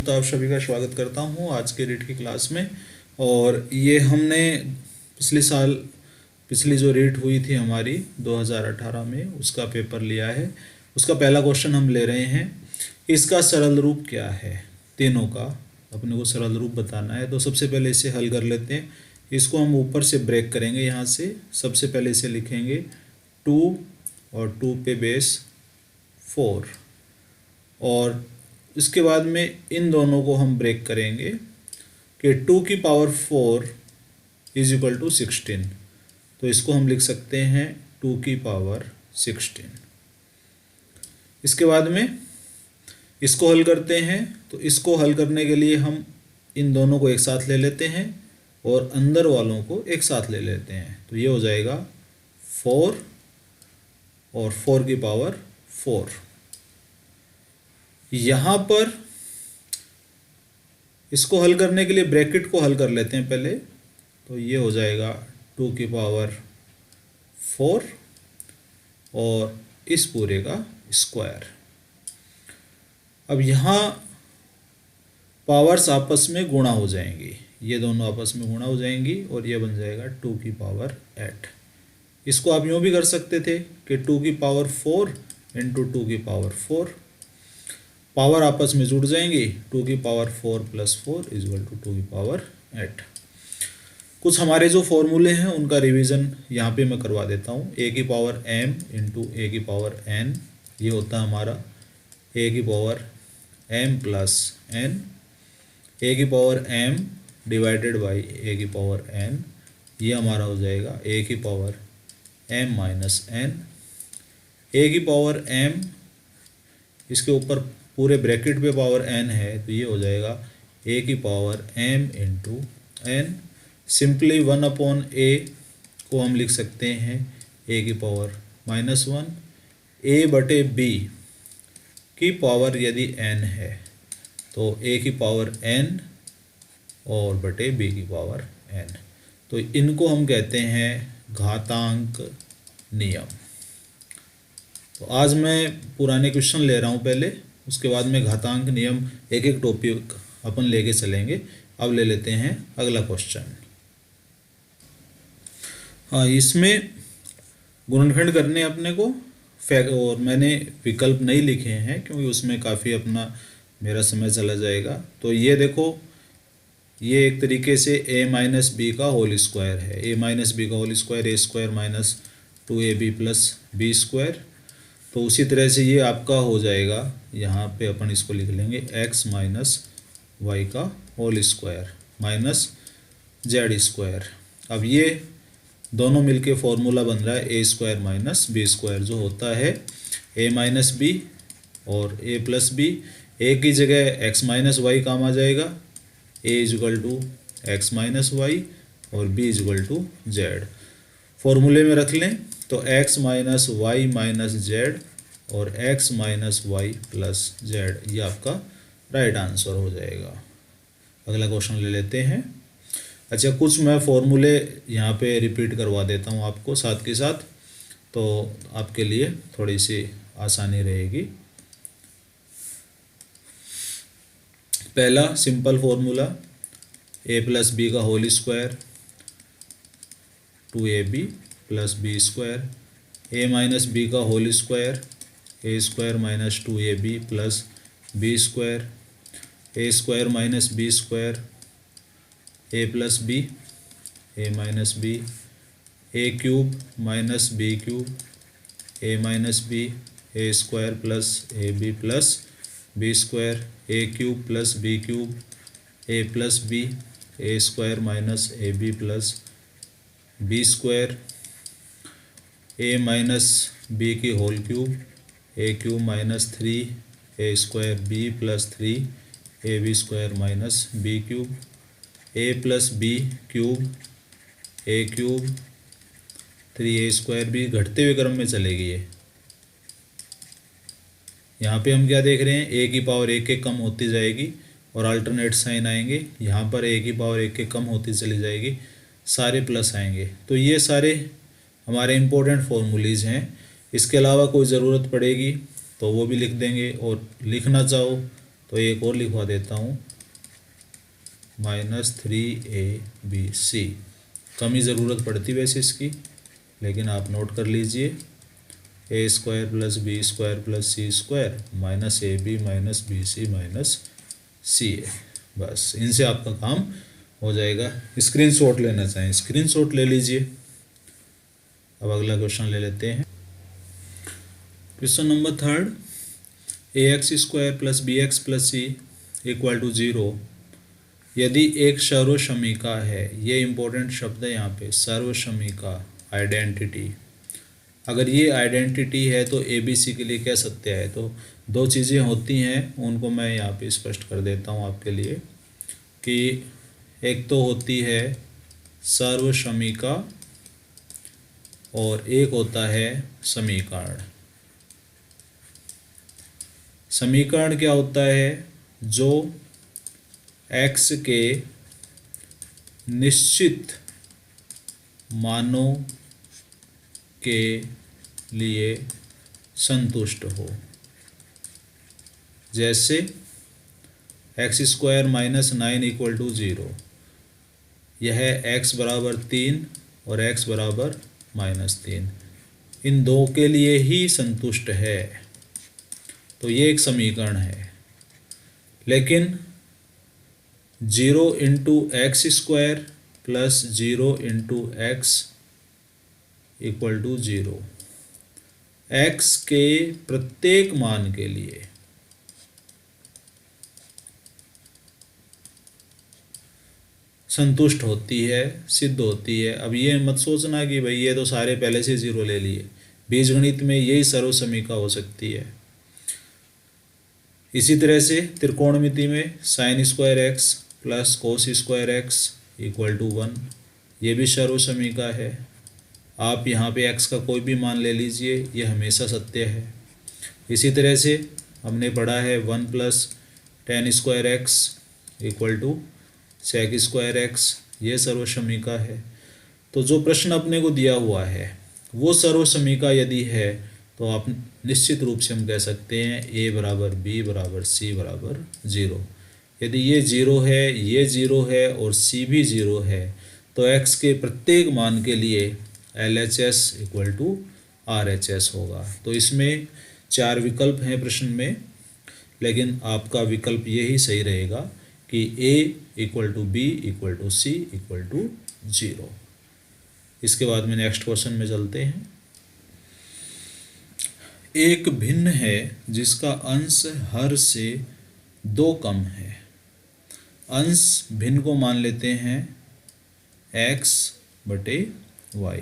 तो आप सभी का स्वागत करता हूँ आज के रीट की क्लास में। और ये हमने पिछली जो रीट हुई थी हमारी 2018 में उसका पेपर लिया है। उसका पहला क्वेश्चन हम ले रहे हैं, इसका सरल रूप क्या है। तीनों का अपने को सरल रूप बताना है। तो सबसे पहले इसे हल कर लेते हैं। इसको हम ऊपर से ब्रेक करेंगे। यहाँ से सबसे पहले इसे लिखेंगे 2 और 2 पे बेस 4, और इसके बाद में इन दोनों को हम ब्रेक करेंगे कि 2 की पावर 4 इज इक्वल टू 16। तो इसको हम लिख सकते हैं 2 की पावर 16। इसके बाद में इसको हल करते हैं। तो इसको हल करने के लिए हम इन दोनों को एक साथ ले लेते हैं और अंदर वालों को एक साथ ले लेते हैं। तो ये हो जाएगा 4 और 4 की पावर 4। यहाँ पर इसको हल करने के लिए ब्रैकेट को हल कर लेते हैं पहले। तो ये हो जाएगा 2 की पावर 4 और इस पूरे का स्क्वायर। अब यहाँ पावर्स आपस में गुणा हो जाएंगी, ये दोनों आपस में गुणा हो जाएंगी और ये बन जाएगा 2 की पावर 8। इसको आप यूँ भी कर सकते थे कि 2 की पावर 4 इंटू 2 की पावर 4, पावर आपस में जुड़ जाएंगी। 2 की power 4 plus 4 is equal to 2 की पावर 8। कुछ हमारे जो फॉर्मूले हैं उनका रिवीजन यहाँ पे मैं करवा देता हूँ। a की पावर m इंटू ए की पावर n, ये होता है हमारा a की power m plus n, a की power m divided by a की पावर n, ये हमारा हो जाएगा a की power m minus n। a की पावर m, इसके ऊपर पूरे ब्रैकेट पे पावर n है, तो ये हो जाएगा a की power m into n। Simply 1/a को हम लिख सकते हैं a की पावर -1। a बटे b की पावर यदि n है तो a की पावर n और बटे b की पावर n। तो इनको हम कहते हैं घातांक नियम। तो आज मैं पुराने क्वेश्चन ले रहा हूँ पहले, उसके बाद में घातांक नियम एक एक टॉपिक अपन लेके चलेंगे। अब ले लेते हैं अगला क्वेश्चन। हाँ, इसमें गुणनखंड करने अपने को और मैंने विकल्प नहीं लिखे हैं क्योंकि उसमें काफ़ी अपना मेरा समय चला जाएगा। तो ये देखो, ये एक तरीके से a माइनस बी का होल स्क्वायर है। a माइनस बी का whole square a square minus 2ab plus B square. तो उसी तरह से ये आपका हो जाएगा, यहाँ पे अपन इसको लिख लेंगे x माइनस वाई का whole square minus Z square. अब ये दोनों मिलके फॉर्मूला बन रहा है A square minus B square, जो होता है a माइनस बी और a प्लस बी। ए की जगह x माइनस वाई काम आ जाएगा, a is equal to X minus Y और b is equal to Z. फॉर्मूले में रख लें तो x minus Y minus Z और x minus Y plus Z, ये आपका राइट आंसर हो जाएगा। अगला क्वेश्चन ले लेते हैं। अच्छा, कुछ मैं फॉर्मूले यहाँ पे रिपीट करवा देता हूँ आपको साथ के साथ, तो आपके लिए थोड़ी सी आसानी रहेगी। पहला simple formula a plus B का whole square 2ab plus B square, a minus B का whole square a square minus 2ab plus B square, a square minus B square a plus b, a minus b, a cube minus b cube, a minus b, a square plus a b plus B square, a cube plus b cube, a plus b, a square minus a b plus B square, a minus b की whole cube, a cube minus 3 a square b plus 3 a b square minus b cube, a plus b cube, a cube 3a square भी घटते हुए क्रम में चलेगी ये। यहाँ पे हम क्या देख रहे हैं, a की पावर 1 के कम होती जाएगी और अल्टरनेट साइन आएंगे। यहाँ पर a की पावर 1 के कम होती चली जाएगी, सारे प्लस आएंगे। तो ये सारे हमारे इम्पोर्टेंट फॉर्मूलीज हैं। इसके अलावा कोई ज़रूरत पड़ेगी तो वो भी लिख देंगे, और लिखना चाहो तो एक और लिखवा देता हूँ, -3ab। कम ही ज़रूरत पड़ती वैसे इसकी, लेकिन आप नोट कर लीजिए, a square plus B square plus C square minus AB minus BC minus CA। बस इनसे आपका काम हो जाएगा। स्क्रीनशॉट लेना चाहें स्क्रीनशॉट ले लीजिए। अब अगला क्वेश्चन ले लेते हैं। Question number 3, ax square plus bx plus c equal to 0 यदि एक सर्वसमीका है। ये इंपॉर्टेंट शब्द है यहाँ पे, सर्वसमीका, आइडेंटिटी। अगर ये आइडेंटिटी है तो ABC के लिए क्या सत्य है? तो दो चीज़ें होती हैं, उनको मैं यहाँ पे स्पष्ट कर देता हूँ आपके लिए, कि एक तो होती है सर्वसमीका और एक होता है समीकरण। समीकरण क्या होता है? जो x के निश्चित मानों के लिए संतुष्ट हो। जैसे X square minus 9 equal to 0, यह x बराबर 3 और x बराबर -3, इन दो के लिए ही संतुष्ट है, तो ये एक समीकरण है। लेकिन 0 into X square plus 0 into X equal to 0, x के प्रत्येक मान के लिए संतुष्ट होती है, सिद्ध होती है। अब ये मत सोचना कि भाई ये तो सारे पहले से 0 ले लिए। बीजगणित में यही सर्वसमीका हो सकती है। इसी तरह से त्रिकोणमिति में sine square X plus cos square X equal to 1, ये भी सर्वसमीका है। आप यहाँ पे x का कोई भी मान ले लीजिए, ये हमेशा सत्य है। इसी तरह से हमने पढ़ा है 1 plus tan square X equal to sec square X, ये सर्वसमीका है। तो जो प्रश्न अपने को दिया हुआ है वो सर्वसमीका यदि है, तो आप निश्चित रूप से हम कह सकते हैं a बराबर b बराबर c बराबर 0। यदि ये 0 है, ये 0 है और c भी 0 है, तो x के प्रत्येक मान के लिए LHS इक्वल टू RHS होगा। तो इसमें 4 विकल्प हैं प्रश्न में, लेकिन आपका विकल्प यही सही रहेगा कि a equal to b equal to c equal to 0। इसके बाद में नेक्स्ट क्वेश्चन में चलते हैं। एक भिन्न है जिसका अंश हर से 2 कम है। अंश भिन्न को मान लेते हैं x बटे y।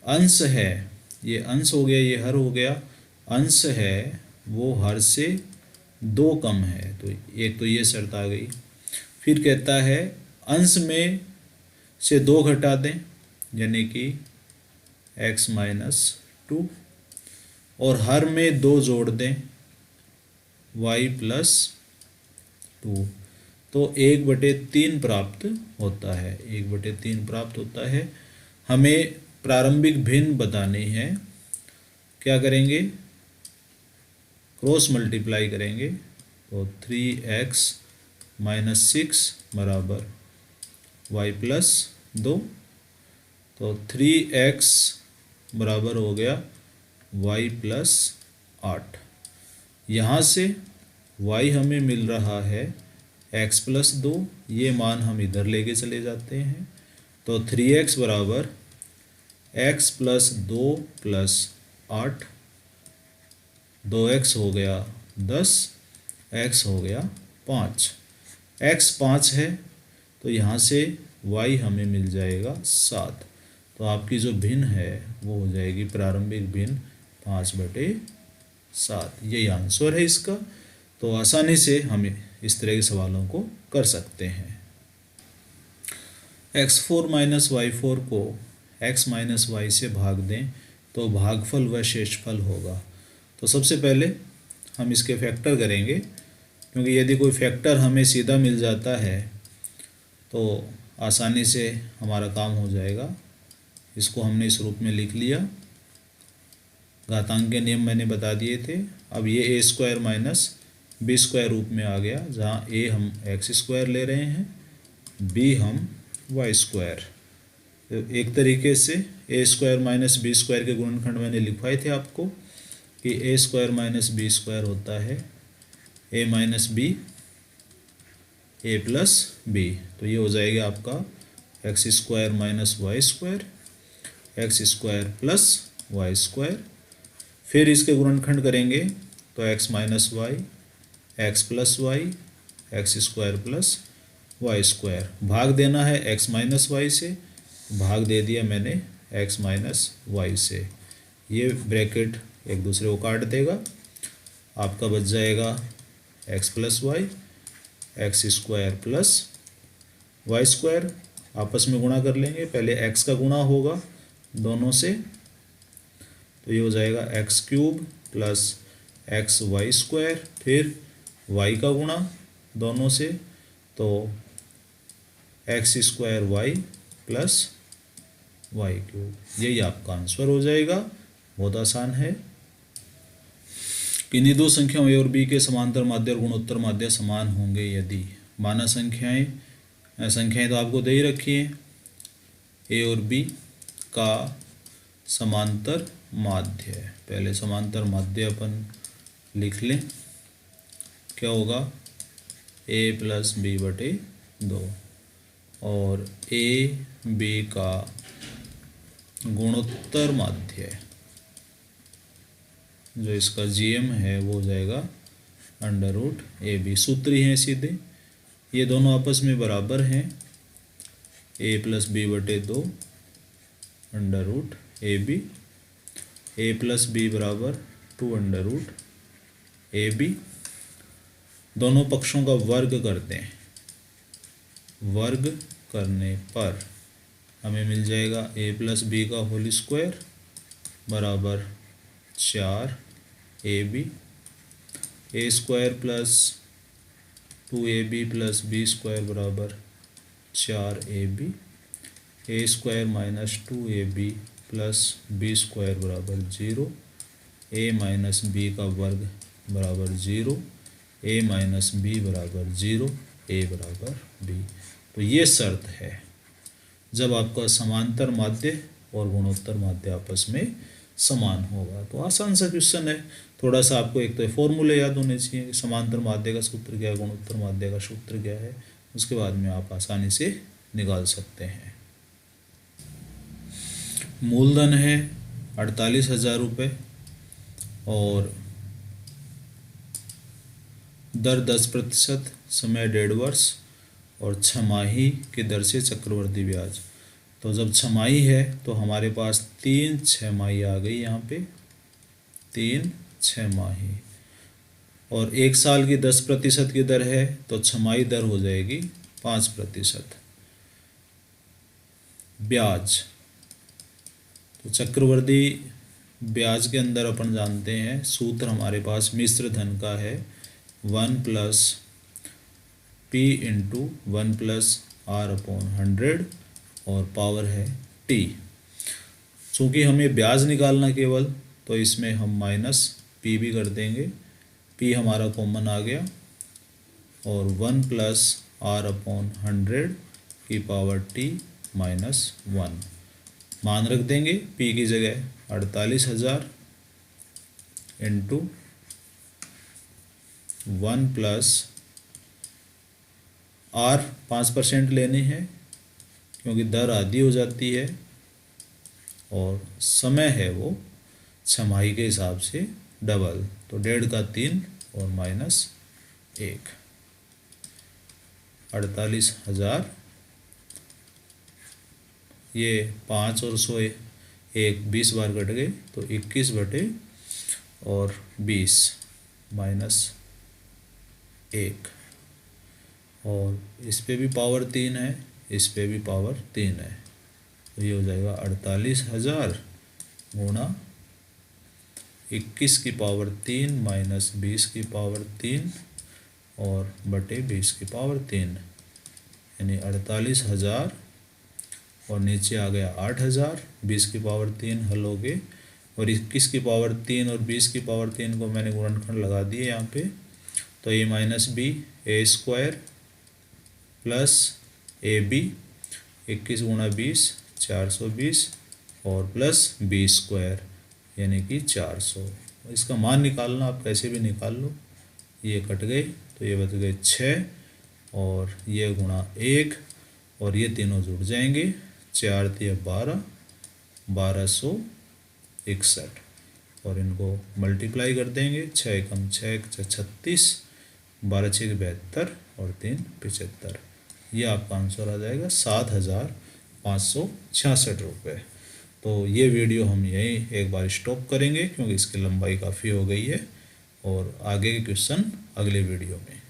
अंश है, ये अंश हो गया, ये हर हो गया। अंश है वो हर से 2 कम है, तो एक तो ये शर्त आ गई। फिर कहता है अंश में से 2 घटा दें, यानी कि x माइनस 2, और हर में 2 जोड़ दें y प्लस 2, तो 1/3 प्राप्त होता है। 1/3 प्राप्त होता है। हमें प्रारंभिक भिन्न बतानी है। क्या करेंगे? क्रॉस मल्टीप्लाई करेंगे, तो 3x माइनस 6 बराबर y प्लस 2, तो 3x बराबर हो गया y प्लस 8। यहाँ से y हमें मिल रहा है x प्लस 2, ये मान हम इधर लेके चले जाते हैं, तो 3x बराबर x प्लस 2 प्लस 8, 2x हो गया 10, x हो गया 5। x 5 है, तो यहाँ से y हमें मिल जाएगा 7। तो आपकी जो भिन्न है वो हो जाएगी प्रारंभिक भिन्न 5/7। यही आंसर है इसका। तो आसानी से हम इस तरह के सवालों को कर सकते हैं। x4 माइनस y4 को x माइनस y से भाग दें तो भागफल व शेषफल होगा। तो सबसे पहले हम इसके फैक्टर करेंगे, क्योंकि यदि कोई फैक्टर हमें सीधा मिल जाता है तो आसानी से हमारा काम हो जाएगा। इसको हमने इस रूप में लिख लिया। घातांक के नियम मैंने बता दिए थे। अब ये a square minus B square रूप में आ गया, जहाँ ए हम एक्स स्क्वायर ले रहे हैं, बी हम वाई स्क्वायर। तो एक तरीके से A square minus B square के गुणनखंड मैंने लिखवाए थे आपको कि A square minus B square होता है A minus B A plus B. तो ये हो जाएगा आपका X square minus Y square X square plus Y square. फिर इसके गुणनखंड करेंगे तो X minus Y X plus Y X square plus Y square. भाग देना है एक्स माइनस वाई से, भाग दे दिया मैंने एक्स माइनस वाई से। ये ब्रैकेट एक दूसरे को काट देगा, आपका बच जाएगा X plus Y X square plus Y square. आपस में गुणा कर लेंगे, पहले एक्स का गुणा होगा दोनों से, तो ये हो जाएगा X cube plus X Y square, फिर वाई का गुणा दोनों से, तो X square Y plus Y cube. यही आपका आंसर हो जाएगा। बहुत आसान है। किन्हीं दो संख्याओं ए और बी के समांतर माध्य और गुणोत्तर माध्य समान होंगे यदि माना संख्याएं तो आपको दे ही रखी है, ए और बी का समांतर माध्य है। पहले समांतर माध्य अपन लिख लें, क्या होगा ए प्लस बी बटे 2 और ए बी का गुणोत्तर माध्य जो इसका जीएम है वो हो जाएगा अंडर रूट ए बी। सूत्र ही हैं सीधे, ये दोनों आपस में बराबर हैं, ए प्लस बी बटे 2 under root A B, A plus B बराबर 2 अंडर रूट ए बी। दोनों पक्षों का वर्ग करते हैं, वर्ग करने पर हमें मिल जाएगा ए प्लस बी का होल स्क्वायर बराबर 4 A B, A square plus 2ab plus B square बराबर 4 A B, A square minus 2ab plus B square बराबर 0, ए माइनस बी का वर्ग बराबर 0, ए माइनस बी बराबर 0, ए बराबर बी। तो ये शर्त है जब आपका समांतर माध्य और गुणोत्तर माध्य आपस में समान होगा। तो आसान सा क्वेश्चन है। थोड़ा सा आपको एक तो फॉर्मूले याद होने चाहिए कि समांतर माध्य का सूत्र क्या है, गुणोत्तर माध्य का सूत्र क्या है, उसके बाद में आप आसानी से निकाल सकते हैं। मूलधन है 48,000 रुपये और दर 10%, समय 1.5 वर्ष और छमाही की दर से चक्रवृद्धि ब्याज। तो जब छमाही है तो हमारे पास 3 छमाही आ गई, यहाँ पे 3 छमाही, और 1 साल की 10% की दर है तो छमाही दर हो जाएगी 5%। ब्याज, तो चक्रवृद्धि ब्याज के अंदर अपन जानते हैं सूत्र हमारे पास मिश्र धन का है 1 plus P into 1 plus R upon 100 और पावर है टी। चूँकि हमें ब्याज निकालना केवल, तो इसमें हम माइनस पी भी कर देंगे, पी हमारा कॉमन आ गया, और 1 प्लस आर अपॉन 100 की पावर टी माइनस 1 मान रख देंगे। पी की जगह 48,000 इंटू 1 प्लस आर 5% लेने हैं क्योंकि दर आधी हो जाती है, और समय है वो छमाही के हिसाब से डबल, तो 1.5 का 3 और माइनस 1। 48,000, ये 5 और 100 एक 20 बार कट गए तो 21 बटे और 20 माइनस 1, और इस पे भी पावर 3 है, इस पे भी पावर 3 है, तो ये हो जाएगा 48,000 गुणा 21 की पावर 3 माइनस 20 की पावर 3 और बटे 20 की पावर 3, यानी 48,000 और नीचे आ गया 8,000, 20 की पावर 3 हल हो गए, और 21 की पावर 3 और 20 की पावर 3 को मैंने गुणनखंड लगा दिए यहाँ पे, तो a minus B A square plus a b 21 गुणा 20 420 और प्लस बी स्क्वायर यानी कि 400। इसका मान निकालना आप कैसे भी निकाल लो, ये कट गए तो ये बच गए 6 और ये गुणा 1 और ये तीनों जुड़ जाएंगे 4 × 12 1261 और इनको मल्टीप्लाई कर देंगे 6 कम 6 36 12 6 72 और 3 75। ये आपका आंसर आ जाएगा 7,566 रुपये। तो ये वीडियो हम यहीं एक बार स्टॉप करेंगे क्योंकि इसकी लंबाई काफ़ी हो गई है और आगे के क्वेश्चन अगले वीडियो में।